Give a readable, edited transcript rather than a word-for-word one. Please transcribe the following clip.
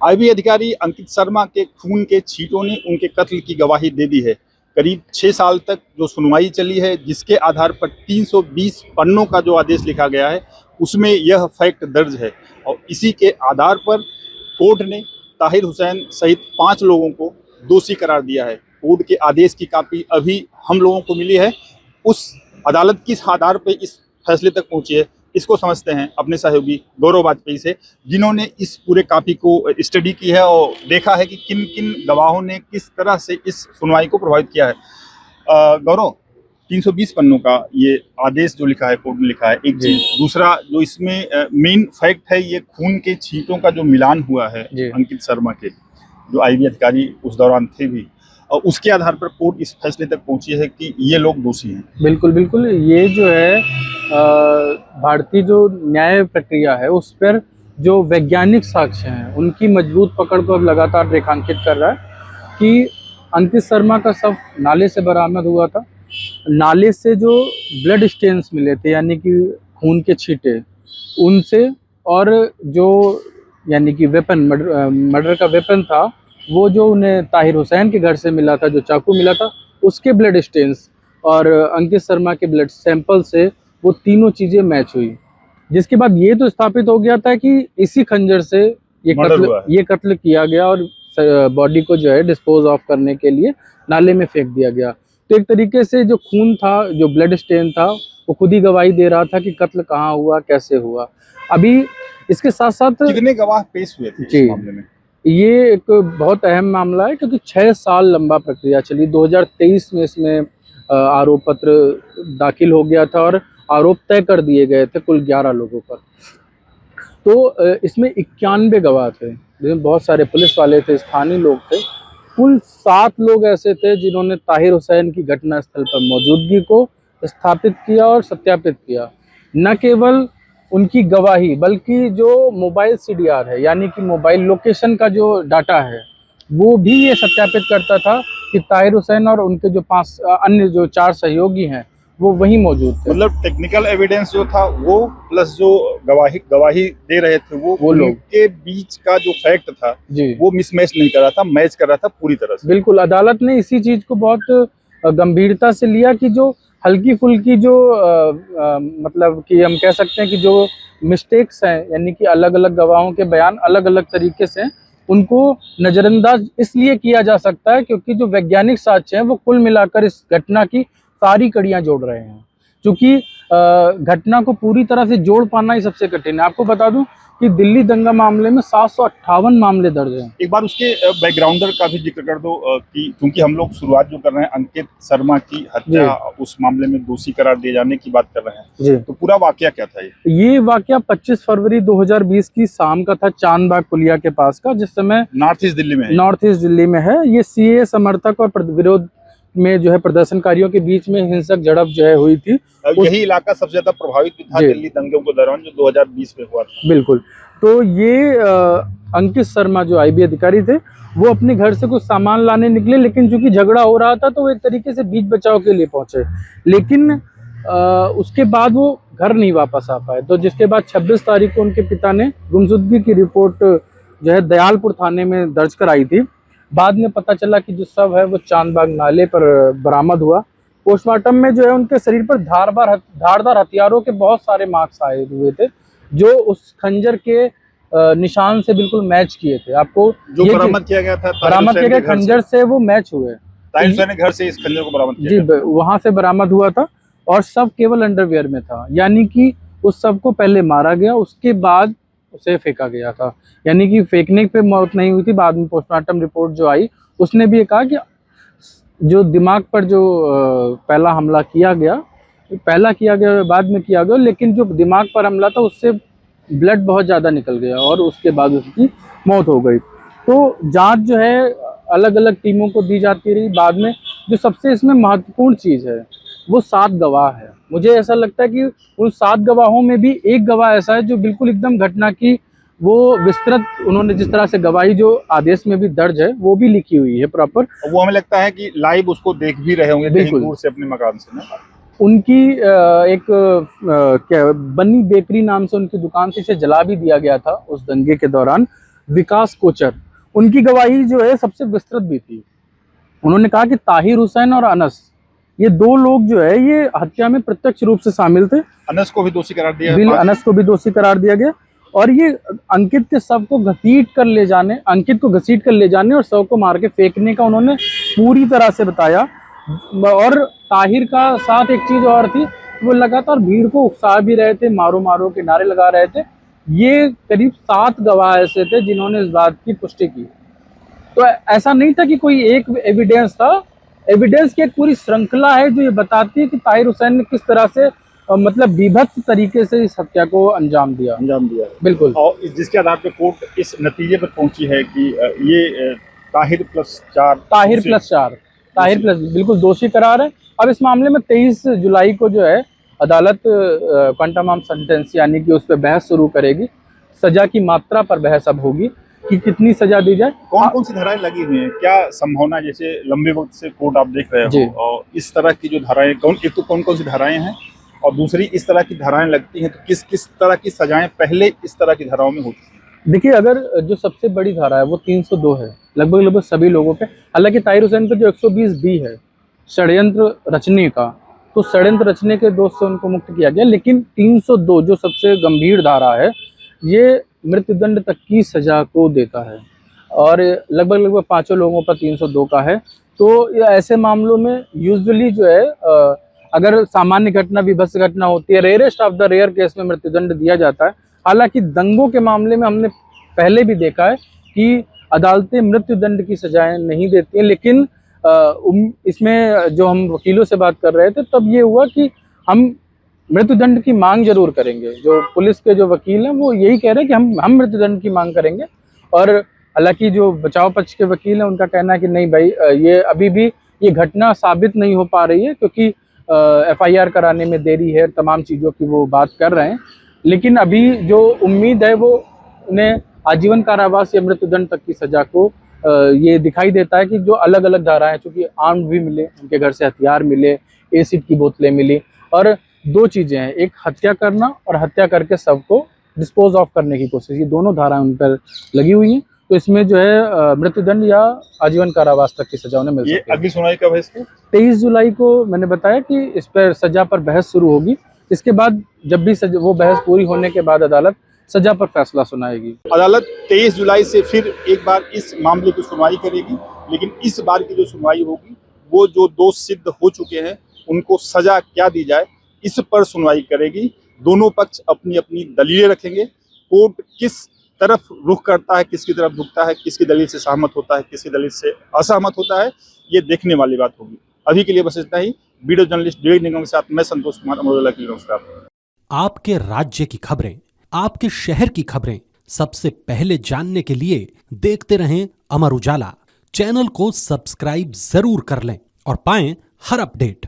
IB अधिकारी अंकित शर्मा के खून के छींटों ने उनके कत्ल की गवाही दे दी है। करीब 6 साल तक जो सुनवाई चली है, जिसके आधार पर 320 पन्नों का जो आदेश लिखा गया है, उसमें यह फैक्ट दर्ज है और इसी के आधार पर कोर्ट ने ताहिर हुसैन सहित 5 लोगों को दोषी करार दिया है। कोर्ट के आदेश की कॉपी अभी हम लोगों को मिली है। उस अदालत किस आधार पर इस फैसले तक पहुंची है, इसको समझते हैं अपने सहयोगी गौरव वाजपेयी से, जिन्होंने इस पूरे कॉपी को स्टडी की है और देखा है कि किन किन गवाहों ने किस तरह से इस सुनवाई को प्रभावित किया है। गौरव, 320 पन्नों का ये आदेश जो लिखा है, कोर्ट ने लिखा है, एक चीज। दूसरा जो इसमें मेन फैक्ट है, ये खून के छींटों का जो मिलान हुआ है अंकित शर्मा के, जो आईबी अधिकारी उस दौरान थे भी, और उसके आधार पर कोर्ट इस फैसले तक पहुंची है कि ये लोग दोषी हैं। बिल्कुल बिल्कुल, ये जो है भारतीय जो न्याय प्रक्रिया है उस पर जो वैज्ञानिक साक्ष्य हैं उनकी मजबूत पकड़ को अब लगातार रेखांकित कर रहा है कि अंकित शर्मा का शव नाले से बरामद हुआ था। नाले से जो ब्लड स्टेन्स मिले थे, यानी कि खून के छींटे, उनसे, और जो यानी कि वेपन, मर्डर का वेपन था, वो जो उन्हें ताहिर हुसैन के घर से मिला था, जो चाकू मिला था, उसके ब्लड स्टेन्स और अंकित शर्मा के ब्लड सैंपल से वो तीनों चीज़ें मैच हुई। जिसके बाद ये तो स्थापित हो गया था कि इसी खंजर से ये कत्ल किया गया और बॉडी को जो है डिस्पोज ऑफ करने के लिए नाले में फेंक दिया गया। तो एक तरीके से जो खून था, जो ब्लड स्टेन था, वो खुद ही गवाही दे रहा था कि कत्ल कहाँ हुआ, कैसे हुआ। अभी इसके साथ साथ कितने गवाह पेश हुए थे इस मामले में? ये एक बहुत अहम मामला है क्योंकि 6 साल लंबा प्रक्रिया चली। 2023 में इसमें आरोप पत्र दाखिल हो गया था और आरोप तय कर दिए गए थे कुल 11 लोगों पर। तो इसमें 91 गवाह थे, जिसमें बहुत सारे पुलिस वाले थे, स्थानीय लोग थे। कुल 7 लोग ऐसे थे जिन्होंने ताहिर हुसैन की घटनास्थल पर मौजूदगी को स्थापित किया और सत्यापित किया। न केवल उनकी गवाही, बल्कि जो मोबाइल CDR है, यानी कि मोबाइल लोकेशन का जो डाटा है, वो भी ये सत्यापित करता था कि ताहिर हुसैन और उनके जो 5 अन्य जो 4 सहयोगी हैं वो वहीं मौजूद थे। मतलब टेक्निकल एविडेंस जो था वो प्लस जो गवाही दे रहे थे वो लोग के बीच का जो फैक्ट था वो मिसमैच नहीं कर रहा था, मैच कर रहा था पूरी तरह से। बिल्कुल, अदालत ने इसी चीज को बहुत गंभीरता से लिया कि जो हल्की फुल्की जो मतलब कि हम कह सकते हैं कि जो मिस्टेक्स हैं, यानी कि अलग अलग गवाहों के बयान अलग अलग तरीके से, उनको नज़रअंदाज इसलिए किया जा सकता है क्योंकि जो वैज्ञानिक साक्ष्य हैं वो कुल मिलाकर इस घटना की सारी कड़ियां जोड़ रहे हैं। क्योंकि घटना को पूरी तरह से जोड़ पाना ही सबसे कठिन है। आपको बता दूं कि दिल्ली दंगा मामले में 758 मामले दर्ज हैं। एक बार उसके बैकग्राउंडर का भी जिक्र कर दो कि क्योंकि हम लोग शुरुआत जो कर रहे हैं अंकित शर्मा की हत्या, उस मामले में दोषी करार दिए जाने की बात कर रहे हैं, तो पूरा वाकया क्या था? ये वाकया 25 फरवरी 2020 की शाम का था, चांदबाग पुलिया के पास का, जिस समय नॉर्थ ईस्ट दिल्ली में है। ये CAA समर्थक और विरोध में जो है प्रदर्शनकारियों के बीच में हिंसक झड़प जो है हुई थी। यही इलाका सबसे ज्यादा प्रभावित था दिल्ली दंगों के दौरान, जो 2020 में हुआ था। बिल्कुल। तो ये अंकित शर्मा जो IB अधिकारी थे, वो अपने घर से कुछ सामान लाने निकले, लेकिन चूंकि झगड़ा हो रहा था तो वो एक तरीके से बीच बचाव के लिए पहुंचे, लेकिन उसके बाद वो घर नहीं वापस आ पाए। तो जिसके बाद 26 तारीख को उनके पिता ने गुमशुदगी की रिपोर्ट जो है दयालपुर थाने में दर्ज कराई थी। बाद में पता चला कि जो शव है वो चांदबाग नाले पर बरामद हुआ। पोस्टमार्टम में जो है उनके शरीर पर धारदार हथियारों के बहुत सारे मार्क्स आए हुए थे, जो उस खंजर के निशान से बिल्कुल मैच किए थे। आपको जो बरामद किया गया था, बरामद किए गए खंजर से वो मैच हुए। ताहिर हुसैन ने घर से इस खंजर को बरामद किया जी, वहां से बरामद हुआ था और शव केवल अंडरवियर में था, यानी कि उस शव को पहले मारा गया, उसके बाद उसे फेंका गया था। यानी कि फेंकने पे मौत नहीं हुई थी। बाद में पोस्टमार्टम रिपोर्ट जो आई उसने भी ये कहा कि जो दिमाग पर जो पहला हमला किया गया बाद में किया गया, लेकिन जो दिमाग पर हमला था उससे ब्लड बहुत ज़्यादा निकल गया और उसके बाद उसकी मौत हो गई। तो जांच जो है अलग अलग टीमों को दी जाती रही। बाद में जो सबसे इसमें महत्वपूर्ण चीज़ है वो 7 गवाह है। मुझे ऐसा लगता है कि उन 7 गवाहों में भी एक गवाह ऐसा है जो बिल्कुल एकदम घटना की वो विस्तृत, उन्होंने जिस तरह से गवाही जो आदेश में भी दर्ज है वो भी लिखी हुई है प्रॉपर। वो हमें लगता है कि लाइव उसको देख भी रहे होंगे कहीं दूर से अपने मकान से ना। उनकी एक क्या बन्नी बेकरी नाम से उनकी दुकान थी, इसे जला भी दिया गया था उस दंगे के दौरान। विकास कोचर, उनकी गवाही जो है सबसे विस्तृत भी थी। उन्होंने कहा कि ताहिर हुसैन और अनस, ये दो लोग जो है ये हत्या में प्रत्यक्ष रूप से शामिल थे। अनस को भी दोषी करार दिया बिल है। अनस को भी दोषी करार दिया गया और ये अंकित के शव को घसीट कर ले जाने और शव को मार के फेंकने का उन्होंने पूरी तरह से बताया। और ताहिर का साथ एक चीज और थी, वो लगातार भीड़ को उकसा भी रहे थे, मारो मारो के नारे लगा रहे थे। ये करीब 7 गवाह ऐसे थे जिन्होंने इस बात की पुष्टि की। तो ऐसा नहीं था कि कोई एक एविडेंस था, एविडेंस की एक पूरी श्रृंखला है जो ये बताती है कि ताहिर हुसैन ने किस तरह से मतलब विभत्स तरीके से इस हत्या को अंजाम दिया। बिल्कुल। और जिसके आधार पर कोर्ट इस नतीजे पर पहुंची है कि ये ताहिर प्लस 4 बिल्कुल दोषी करार है। अब इस मामले में 23 जुलाई को जो है अदालत क्वांटम ऑफ सेंटेंस यानी कि उस पर बहस शुरू करेगी। सजा की मात्रा पर बहस अब होगी कि कितनी सजा दी जाए। कौन कौन सी धाराएं लगी हुई हैं, क्या संभावना, जैसे लंबे वक्त से कोर्ट आप देख रहे हो और इस तरह की जो धाराएं कौन कौन सी धाराएं हैं और दूसरी इस तरह की धाराएं लगती हैं तो किस किस तरह की सजाएं पहले इस तरह की धाराओं में होती हैं? देखिए, अगर जो सबसे बड़ी धारा है वो 302 है लगभग सभी लोगों पे। हालांकि ताहिर हुसैन पे जो 120 बी है षड्यंत्र रचने का, तो षड्यंत्र रचने के दोष से उनको मुक्त किया गया। लेकिन 302 जो सबसे गंभीर धारा है, ये मृत्युदंड तक की सजा को देता है और लगभग 5 लोगों पर 302 का है। तो ऐसे मामलों में यूजुअली जो है अगर सामान्य घटना, विभत्स घटना होती है, rarest of the rare case में मृत्युदंड दिया जाता है। हालांकि दंगों के मामले में हमने पहले भी देखा है कि अदालतें मृत्युदंड की सजाएं नहीं देती हैं। लेकिन इसमें जो हम वकीलों से बात कर रहे थे तब ये हुआ कि हम मृत्युदंड की मांग जरूर करेंगे। जो पुलिस के जो वकील हैं वो यही कह रहे हैं कि हम मृत्युदंड की मांग करेंगे। और हालांकि जो बचाव पक्ष के वकील हैं उनका कहना है कि नहीं भाई, ये अभी भी ये घटना साबित नहीं हो पा रही है क्योंकि FIR कराने में देरी है, तमाम चीज़ों की वो बात कर रहे हैं। लेकिन अभी जो उम्मीद है वो उन्हें आजीवन कारावास या मृत्युदंड तक की सजा को ये दिखाई देता है कि जो अलग अलग धाराएं, चूँकि आर्म्ड भी मिले, उनके घर से हथियार मिले, एसिड की बोतलें मिली और 2 चीज़ें हैं, एक हत्या करना और हत्या करके सबको डिस्पोज ऑफ करने की कोशिश, ये दोनों धाराएं उन पर लगी हुई हैं। तो इसमें जो है मृत्युदंड या आजीवन कारावास तक की सजा उन्हें मिल सकती है। अगली सुनवाई कब है इसकी? 23 जुलाई को मैंने बताया कि इस पर सजा पर बहस शुरू होगी। इसके बाद जब भी वो बहस पूरी होने के बाद अदालत सजा पर फैसला सुनाएगी। अदालत 23 जुलाई से फिर एक बार इस मामले की सुनवाई करेगी, लेकिन इस बार की जो सुनवाई होगी वो जो दोष सिद्ध हो चुके हैं उनको सजा क्या दी जाए इस पर सुनवाई करेगी। दोनों पक्ष अपनी अपनी दलीलें रखेंगे। कोर्ट किस तरफ रुख करता है, किसकी तरफ झुकता है, किसकी दलील से सहमत होता है, किसकी दलील से असहमत होता है, ये देखने वाली बात होगी। अभी के लिए बस इतना ही। वीडियो जर्नलिस्ट विवेक निगम के साथ मैं संतोष कुमार, अमरोहा के लिए नमस्कार। आपके राज्य की खबरें, आपके शहर की खबरें सबसे पहले जानने के लिए देखते रहें अमर उजाला। चैनल को सब्सक्राइब जरूर कर लें और पाएं हर अपडेट।